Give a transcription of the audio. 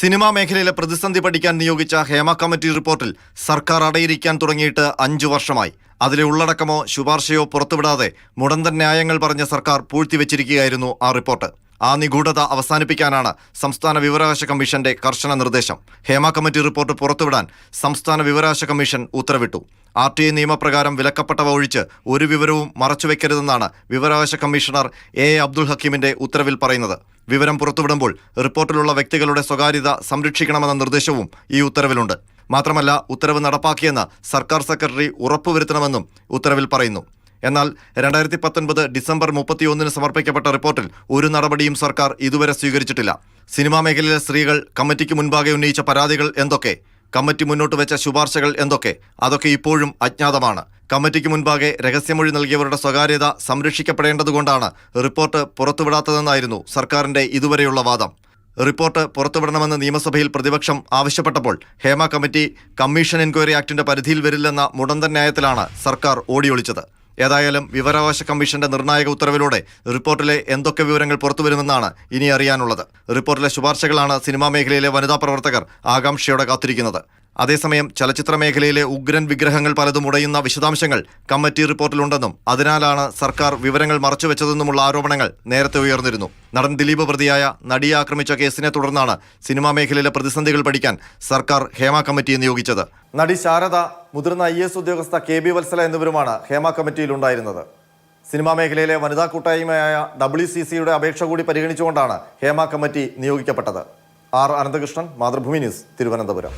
Cinema മേഖലയിലെ പ്രതിസന്ധി പഠിക്കാൻ നിയോഗിച്ച ഹേമ കമ്മിറ്റി റിപ്പോർട്ടിൽ സർക്കാർ അടയിരിക്കാൻ തുടങ്ങിയിട്ട് 5 വർഷമായി. അതിലെ ഉള്ളടക്കമോ ശുപാർശയോ പുറത്തുവിടാതെ മുടന്തൻ ന്യായങ്ങൾ പറഞ്ഞ സർക്കാർ പൂഴ്ത്തിവെച്ചിരിക്കുകയായിരുന്നു ആ റിപ്പോർട്ട്. ആ നിഗൂഢത അവസാനിപ്പിക്കാനാണ് സംസ്ഥാന വിവരാവകാശ കമ്മീഷന്റെ കർശന നിർദ്ദേശം. ഹേമ കമ്മിറ്റി റിപ്പോർട്ട് പുറത്തുവിടാൻ സംസ്ഥാന വിവരാവകാശ കമ്മീഷൻ ഉത്തരവിട്ടു. RTI നിയമപ്രകാരം വിലക്കപ്പെട്ടവ ഒഴിച്ച് ഒരു വിവരവും മറച്ചുവെക്കരുതെന്നാണ് വിവരാവകാശ കമ്മീഷണർ A. അബ്ദുൽ ഹക്കീമിന്റെ ഉത്തരവിൽ പറയുന്നത്. വിവരം പുറത്തുവിടുമ്പോൾ റിപ്പോർട്ടിലുള്ള വ്യക്തികളുടെ സ്വകാര്യത സംരക്ഷിക്കണമെന്ന നിർദ്ദേശവും ഈ ഉത്തരവിലുണ്ട്. മാത്രമല്ല, ഉത്തരവ് നടപ്പാക്കിയെന്ന് സർക്കാർ സെക്രട്ടറി ഉറപ്പുവരുത്തണമെന്നും ഉത്തരവിൽ പറയുന്നു. എന്നാൽ 2019 ഡിസംബർ 31 സമർപ്പിക്കപ്പെട്ട റിപ്പോർട്ടിൽ ഒരു നടപടിയും സർക്കാർ ഇതുവരെ സ്വീകരിച്ചിട്ടില്ല. സിനിമാ മേഖലയിലെ സ്ത്രീകൾ കമ്മിറ്റിക്ക് മുൻപാകെ ഉന്നയിച്ച പരാതികൾ എന്തൊക്കെ, കമ്മിറ്റി മുന്നോട്ട് വെച്ച ശുപാർശകൾ എന്തൊക്കെ, അതൊക്കെ ഇപ്പോഴും അജ്ഞാതമാണ്. കമ്മിറ്റിക്ക് മുൻപാകെ രഹസ്യമൊഴി നൽകിയവരുടെ സ്വകാര്യത സംരക്ഷിക്കപ്പെടേണ്ടതുകൊണ്ടാണ് റിപ്പോർട്ട് പുറത്തുവിടാത്തതെന്നായിരുന്നു സർക്കാരിന്റെ ഇതുവരെയുള്ള വാദം. റിപ്പോർട്ട് പുറത്തുവിടണമെന്ന് നിയമസഭയിൽ പ്രതിപക്ഷം ആവശ്യപ്പെട്ടപ്പോൾ ഹേമ കമ്മിറ്റി കമ്മീഷൻ എൻക്വയറി ആക്ടിന്റെ പരിധിയിൽ വരില്ലെന്ന മുടന്തൻ ന്യായത്തിലാണ് സർക്കാർ ഓടിയൊളിച്ചത്. ഏതായാലും വിവരാവകാശ കമ്മീഷന്റെ നിർണായക ഉത്തരവിലൂടെ റിപ്പോർട്ടിലെ എന്തൊക്കെ വിവരങ്ങൾ പുറത്തുവരുമെന്നാണ് ഇനി അറിയാനുള്ളത്. റിപ്പോർട്ടിലെ ശുപാർശകളാണ് സിനിമാ മേഖലയിലെ വനിതാ പ്രവർത്തകർ ആകാംക്ഷയോടെ കാത്തിരിക്കുന്നത്. അതേസമയം ചലച്ചിത്ര മേഖലയിലെ ഉഗ്രൻ വിഗ്രഹങ്ങൾ പലതും ഉടയുന്ന വിശദാംശങ്ങൾ കമ്മിറ്റി റിപ്പോർട്ടിലുണ്ടെന്നും അതിനാലാണ് സർക്കാർ വിവരങ്ങൾ മറച്ചുവെച്ചതെന്നുമുള്ള ആരോപണങ്ങൾ നേരത്തെ ഉയർന്നിരുന്നു. നടൻ ദിലീപ് പ്രതിയായ നടിയെ ആക്രമിച്ച കേസിനെ തുടർന്നാണ് സിനിമാ മേഖലയിലെ പ്രതിസന്ധികൾ പഠിക്കാൻ സർക്കാർ ഹേമ കമ്മിറ്റിയെ നിയോഗിച്ചത്. നടി ശാരദ, മുതിർന്ന IAS ഉദ്യോഗസ്ഥ KB വത്സല എന്നിവരുമാണ് ഹേമ കമ്മിറ്റിയിലുണ്ടായിരുന്നത്. സിനിമാ മേഖലയിലെ വനിതാ കൂട്ടായ്മയായ WCCയുടെ അപേക്ഷ കൂടി പരിഗണിച്ചുകൊണ്ടാണ് ഹേമ കമ്മിറ്റി നിയോഗിക്കപ്പെട്ടത്. R. അനന്തകൃഷ്ണൻ, മാതൃഭൂമി ന്യൂസ്, തിരുവനന്തപുരം.